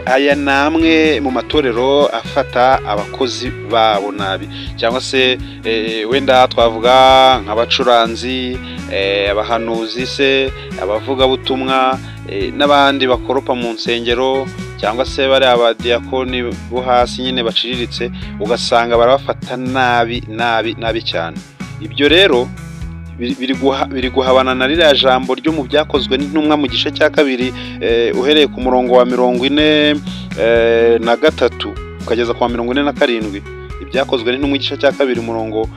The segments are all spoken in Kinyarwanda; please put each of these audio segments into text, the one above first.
aya namwe mu matorero afata abakozi babo nabi, cyangwa se wenda twavuga nk'abacuranzi, abahanuzi se, abavugabutumwa, n'abandi bakoropa mu nsengero, cyangwa se bari abadiyakoni bo hasi nyine baciriritse, ugasanga barabafata nabi cyane. Ibyo rero biri guhabana na ririya jambo ryo mu byakozwe n'intumwa mu gice cya kabiri, uhereye ku murongo wa 43 ukageza ku wa 47. Ibyakozwe n'intumwa igice cya kabiri umurongo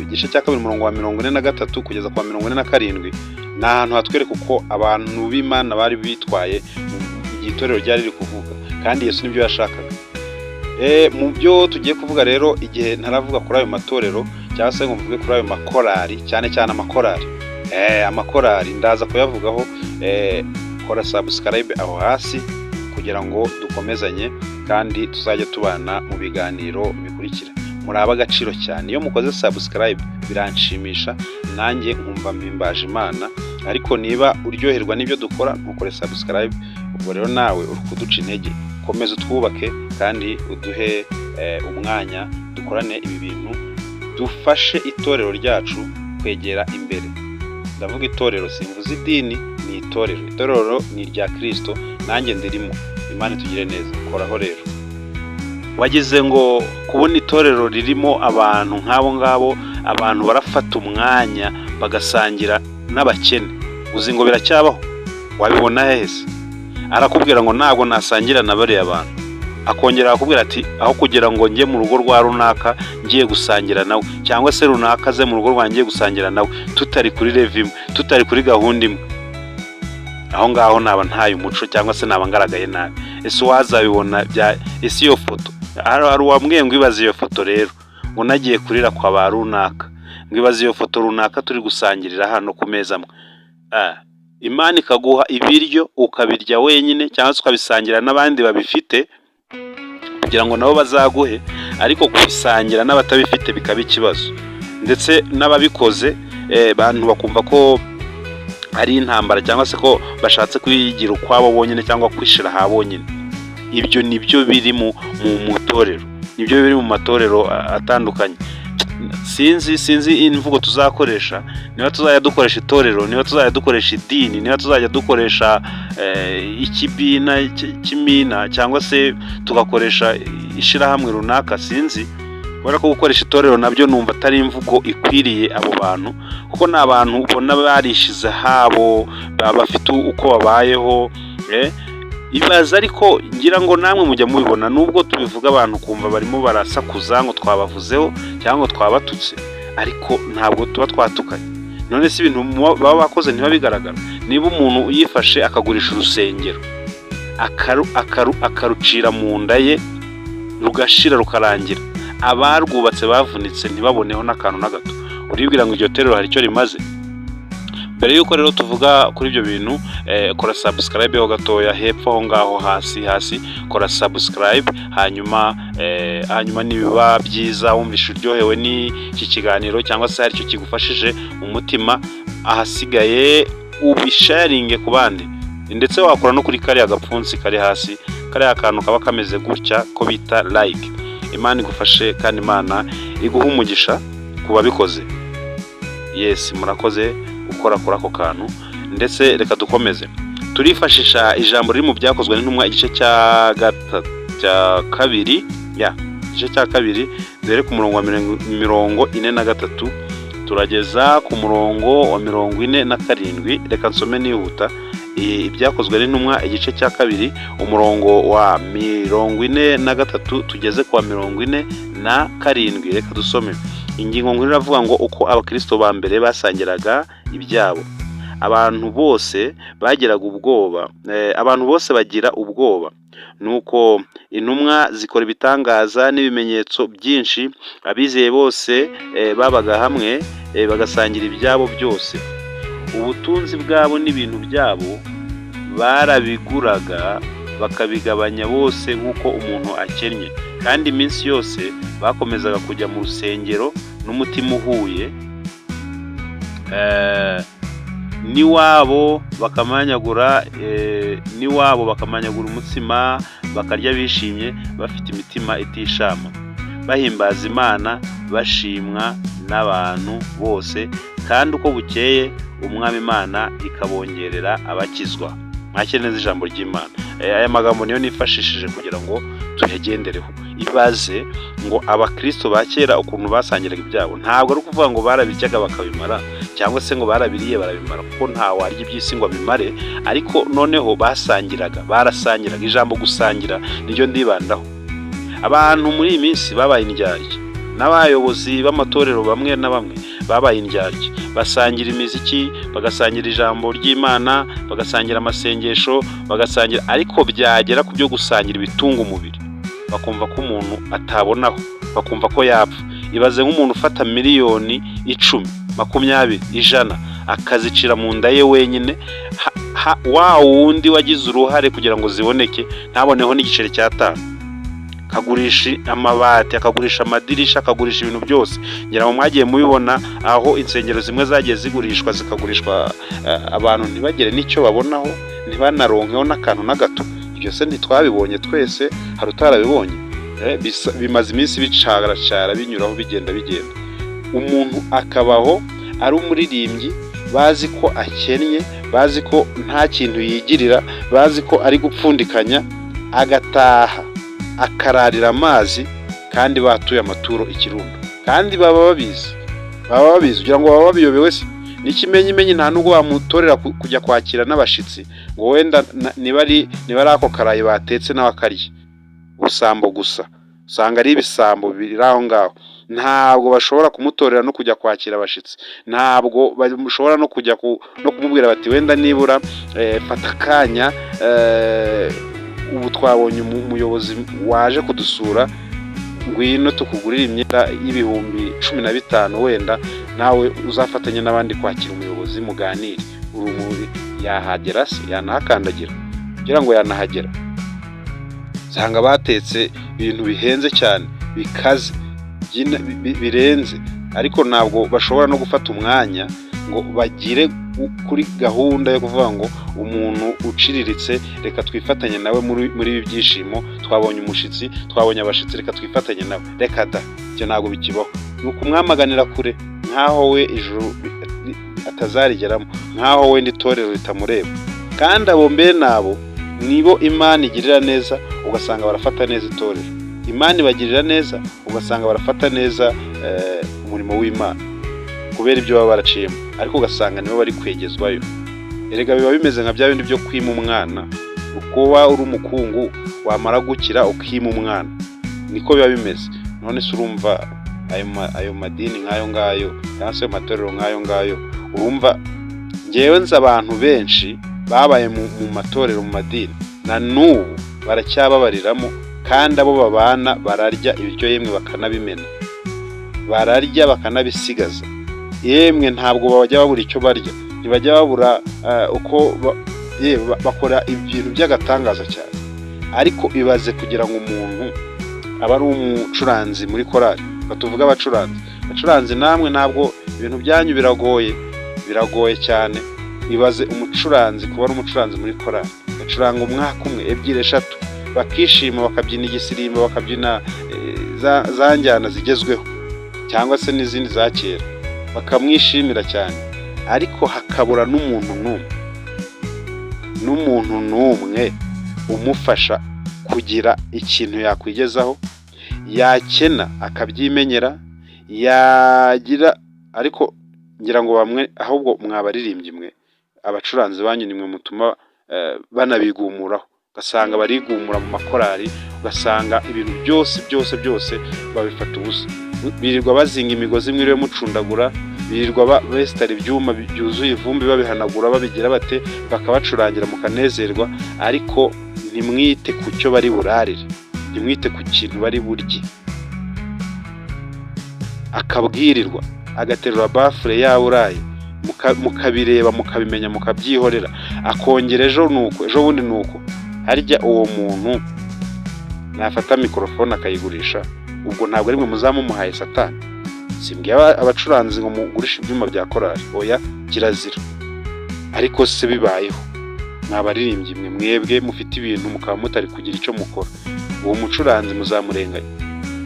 igice cya kabiri umurongo wa 43 kugeza ku wa 47. Ni ahantu hatwereka uko abantu b'Imana bari bitwaye igihe itorero ryari riri kuvuga, kandi Yesu nibyo yashakaga. Mu byo tugiye kuvuga rero, igihe ntaravuga kuri ayo matorero cyangwa se ngo mvuge kuri ayo makorari, cyane amakorari ndaza kuyavugaho. Kora subscribe aho hasi kugira ngo dukomezanye kandi tuzajya tubana mu biganiro bikurikira. Muraba agaciro cyane iyo mukoze subscribe, biranshimisha nanjye nkumva mpimbaje Imana. Ariko niba uryoherwa n'ibyo dukora ntukore subscribe, ubwo rero nawe uri kuduca intege. Komeza utwubake kandi uduhe umwanya dukorane ibi bintu, dufashe itorero ryacu kwegera imbere. Ndavuga itorero, simvuze idini, ni itorero ni irya Kristo, nanjye ndirimo. Imana itugire neza. Koraho rero. Wagize ngo kubona itorero ririmo abantu nk'abo ngabo, abantu barafata umwanya bagasangira n'abakene, uzi ngo biracyabaho? Wabibona hese? Arakubwira ngo ntabwo nasangira na bariya abantu, akongera akubwira ati aho kugira ngo njye mu rugo rwa runaka ngiye gusangira nawe, cyangwa se runaka ze mu rugo rwanjye ngiye gusangira nawe, tutari kuri level imwe, tutari kuri gahunda imwe, aho ngaho naba ntaye umuco cyangwa se naba ngaragaye nabi. Ese wazabibona ese iyo foto hari uwambwiye ngo ibaze iyo foto rero, ngo nagiye kurira kwa ba runaka, ngo ibaze iyo foto runaka turi gusangirira hano ku meza amwe. Imana ikaguha ibiryo ukabirya wenyine, cyangwa se ukabisangira n'abandi babifite kugira ngo nabo bazaguhe, ariko kubisangira n'abatabifite bikaba ikibazo. Ndetse n'ababikoze bantu bakumva ko ari intambara, cyangwa se ko bashatse kwigira ukwabo bonyine cyangwa kwishira ha bonyine. Ibyo nibyo biri mu matorero, nibyo biri mu matorero atandukanye. Sinzi imvugo tuzakoresha, niba tuzajya dukoresha itorero, niba tuzajya dukoresha idini, niba tuzajya dukoresha ikimina, cyangwa se tugakoresha ishirahamwe runaka, sinzi. Kubera ko gukoresha itorero nabyo numva atari imvugo ikwiriye abo bantu, kuko ni abantu ubona barishize habo, bafite uko babayeho. Ibaza ariko ngira ngo namwe mujya mubibona, nubwo tubivuga abantu kumva barimo barasakuza ngo twabavuzeho cyangwa twabatutse, ariko ntabwo tuba twatukanye. None se ibintu baba bakoze ntiba bigaragara? Niba umuntu yifashe akagurisha urusengero, akarucira mu nda ye rugashira rukarangira, abarwubatse bavunitse ntibaboneho n'akantu na gato, uribwira ngo iryo terero hari icyo rimaze? Mbere yuko rero tuvuga kuri ibyo bintu, kora subscribe ho gatoya hepfo aho ngaho hasi, kora subscribe. Hanyuma nibiba byiza wumvisha uryohewe n'iki kiganiro, cyangwa se hari icyo kigufashije mu mutima, ahasigaye ubisharinge ku bandi. Ndetse wakora no kuri kariya gapfunsi kari hasi, kariya akantu kaba kameze gutya ko bita like. Imana igufashe kandi Imana iguha umugisha kuba bikoze. Yes, murakoze gukora kuri ako kantu. Ndetse reka dukomeze, turifashisha ijambo riri mu byakozwe n'intumwa igice cya kabiri, igice cya kabiri dore ku murongo wa 43 turageza ku murongo wa 47. Reka nsome nihuta. Ibyakozwe n'intumwa igice cya kabiri umurongo wa 43 tugeze ku wa 47. Reka dusome. Ingingo nkuru iravuga ngo uko abakristo ba mbere basangiraga ibyabo. Abantu bose bagiraga ubwoba, abantu bose bagira ubwoba. Nuko intumwa zikora ibitangaza n'ibimenyetso byinshi, abizeye bose babaga hamwe bagasangira ibyabo byose. Ubutunzi bwabo n'ibintu byabo barabiguraga bakabigabanya bose nk'uko umuntu akennye, kandi iminsi yose bakomezaga kujya mu rusengero n'umutima uhuye n'iwabo bakamanyagura umutsima bakarya bishimye bafite imitima itishama, bahimbaza Imana bashimwa n'abantu bose, kandi uko bukeye umwami Imana ikabongerera abakizwa. Mwakire neza ijambo ry'Imana. Aya magambo niyo nifashishije kugira ngo tuyagendereho. Ibaze ngo abakristo ba kera ukuntu basangiraga ibyabo, ntabwo ari ukuvuga ngo barabiryaga bakabimara cyangwa se ngo barabiriye barabimara, kuko nta warya iby'isi ngo abimare, ariko noneho barasangiraga. Ijambo gusangira niryo ndibandaho. Abantu muri iyi minsi babaye indyarya, n'abayobozi b'amatorero bamwe na bamwe babaye indyarya, basangira imiziki, bagasangira ijambo ry'Imana, bagasangira amasengesho, bagasangira, ariko byagera ku byo gusangira ibitunga umubiri bakumva ko umuntu atabonaho, bakumva ko yapfa. Ibaze nk'umuntu ufata miliyoni 10, 20, 100 akazicira mu nda ye wenyine, wa wundi wagize uruhare kugira ngo ziboneke ntaboneho n'igiceri cya 5, akagurisha amabati, akagurisha amadirisha, akagurisha ibintu byose. Ngira ngo mwagiye mubibona aho insengero zimwe zagiye zigurishwa, zikagurishwa abantu ntibagire n'icyo babonaho, ntibanaronkeho n'akantu na gato. Ibyo se ntitwabibonye twese, hari utarabibonye? Bimaze iminsi bicaracara binyuraho bigenda. Umuntu akabaho ari umuririmbyi, bazi ko akennye, bazi ko nta kintu yigirira, bazi ko ari gupfundikanya, agataha akararira amazi, kandi batuye amaturo Ikirundo, kandi baba babizi kugira ngo baba babiyobewe se. N'ikimenyimenyi nta nubwo bamutorera kujya kwakira n'abashitsi ngo wenda niba ari ako karayi batetse n'abakarye. Ubusambo gusa, usanga ari ibisambo biri aho ngaho. Ntabwo bashobora kumutorera no kujya kwakira abashitsi, ntabwo bashobora no kujya no kumubwira bati wenda nibura fata akanya, ubu twabonye umuyobozi waje kudusura, ngwino tukugurira imyenda y'ibihumbi 15, wenda nawe uzafatanya n'abandi kwakira umuyobozi muganire. Urumuri yahagera se? Yanahakandagira kugira ngo yanahagera? Usanga batetse ibintu bihenze cyane, bikaze, birenze, ariko ntabwo bashobora no gufata umwanya ngo bagire kuri gahunda yo kuvuga ngo umuntu uciriritse reka twifatanye nawe muri ibi byishimo, twabonye umushitsi, twabonye abashitsi, reka twifatanye nawe. Reka da, icyo ntabwo bikibaho. Nuko umwamaganira kure, nkaho we ijuru atazarigeramo, nkaho we n'itorero ritamureba. Kandi abo mbe nabo nibo Imana igirira neza, ugasanga barafata neza itorero. Imana ibagirira neza, ugasanga barafata neza umurimo w'Imana kubera ibyo baba baraciyemo, ariko ugasanga nibo bari kwegezwayo. Erega biba bimeze nka bya bindi byo kwima umwana. Uko uri umukungu wamara gukira ukima umwana, niko biba bimeze. None se urumva ayo madini nk'ayo ngayo, cyangwa se amatorero nk'ayo ngayo, urumva ngewe nzi abantu benshi babaye mu matorero, mu madini, na n'ubu baracyababariramo, kandi abo babana bararya ibiryo yemwe bakanabimena, bararya bakanabisigaza. Yemwe ntabwo bajya babura icyo barya, ntibajya babura uko bakora ibintu by'agatangaza cyane. Ariko ibaze kugira ngo umuntu aba ari umucuranzi muri korali, batuvuga abacuranzi namwe ntabwo ibintu byanyu biragoye cyane. Ibaze umucuranzi kuba ari umucuranzi muri korali, bacuranga umwaka umwe, 2, 3, bakishima, bakabyina igisirimba, bakabyina za njyana zigezweho cyangwa se n'izindi za kera, bakamwishimira cyane, ariko hakabura n'umuntu n'umwe umufasha kugira ikintu yakwigezaho, yakena akabyimenyera, yagira. Ariko ngira ngo bamwe ahubwo mwabaririmbyi mwe, abacuranzi banyu nimwe mutuma banabigumuraho, ugasanga barigumura mu makorali, ugasanga ibintu byose babifata ubusa. Birirwa bazinga imigozi mwiriwe mucundagura, birirwa besitara ibyuma byuzuye ivumbi babihanagura, babigira bate, bakabacurangira mukanezerwa, ariko ntimwite ku cyo bari burarire, ntimwite ku kintu bari burye. Akabwirirwa, agaterura bafure yaburaye, mukabireba, mukabimenya, mukabyihorera, akongera ejo bundi nuko. Harya uwo muntu nafata mikrofone akayigurisha, ubwo ntabwo ari mwe muzamumuhaye Satani? Simbwiye abacuranzi ngo mugurisha ibyuma bya korali, oya, kirazira. ariko se bibayeho mwabaririmbyi mwe mwebwe mufite ibintu mukaba mutari kugira icyo mukora, uwo mucuranzi muzamurenganya?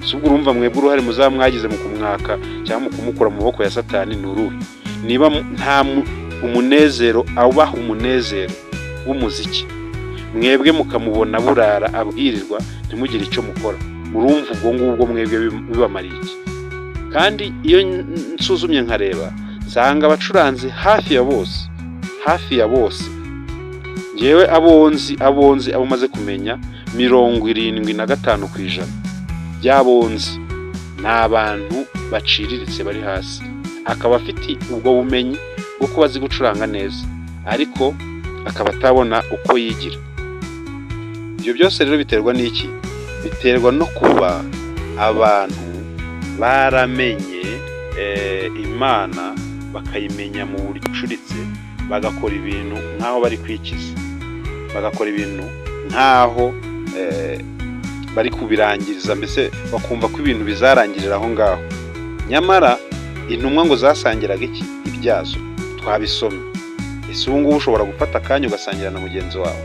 Subwo urumva mwebwe uruhare muzamwagize mu kumwaka cyangwa mu kumukura mu maboko ya Satani nuruhe? Niba nta umunezero abaha umunezero w'umuziki, mwebwe mukamubona burara abwirirwa ntimugire icyo mukora, murumva ubwo ngubwo mwebwe bibamariye iki? Kandi iyo nsuzumye nkareba nsanga abacuranzi hafi ya bose ngewe abonzi abo maze kumenya 75% by'abonzi ni abantu baciriritse bari hasi, akaba afite ubwo bumenyi bwo kuba azi gucuranga neza ariko akaba atabona uko yigira. Ibyo byose rero biterwa n'iki? Biterwa no kuba abantu baramenye Imana bakayimenya mu buryo bucuritse, bagakora ibintu nk'aho bari kwikiza, bagakora ibintu nk'aho bari kubirangiriza, mbese bakumva ko ibintu bizarangirira aho ngaho. Nyamara intumwa ngo zasangiraga iki? Ibyazo. Twabisomye. Ese ubu ngubu ushobora gufata akanya ugasangira na mugenzi wawe?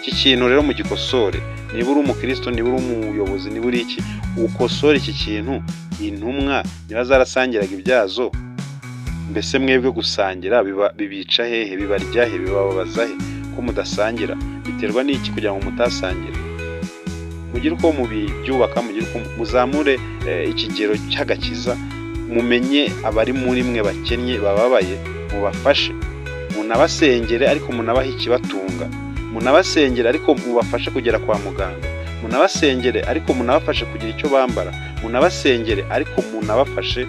Iki kintu rero mugikosore. Niba uri umukristo, niba uri umuyobozi, niba uri iki, ukosore iki kintu. Intumwa niba zarasangiraga ibyazo, mbese mwebwe gusangira bibica hehe? Bibarya he? Bibabaza he ko mudasangira? Biterwa n'iki kugira ngo mutasangira? Mugire uko mubibyubaka, mugire uko muzamure ikigero cy'agakiza, mumenye abari muri mwe bakennye bababaye, mubafashe, munabasengere ariko munabahe ikibatunga, munabasengere ariko mubafashe kugera kwa muganga, munabasengere ariko munabafashe kugira icyo bambara, munabasengere ariko munabafashe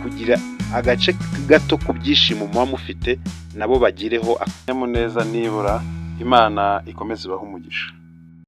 kugira agace gato ku byishimo muba mufite, nabo bagireho akanyamuneza nibura. Imana ikomeze ibahe umugisha.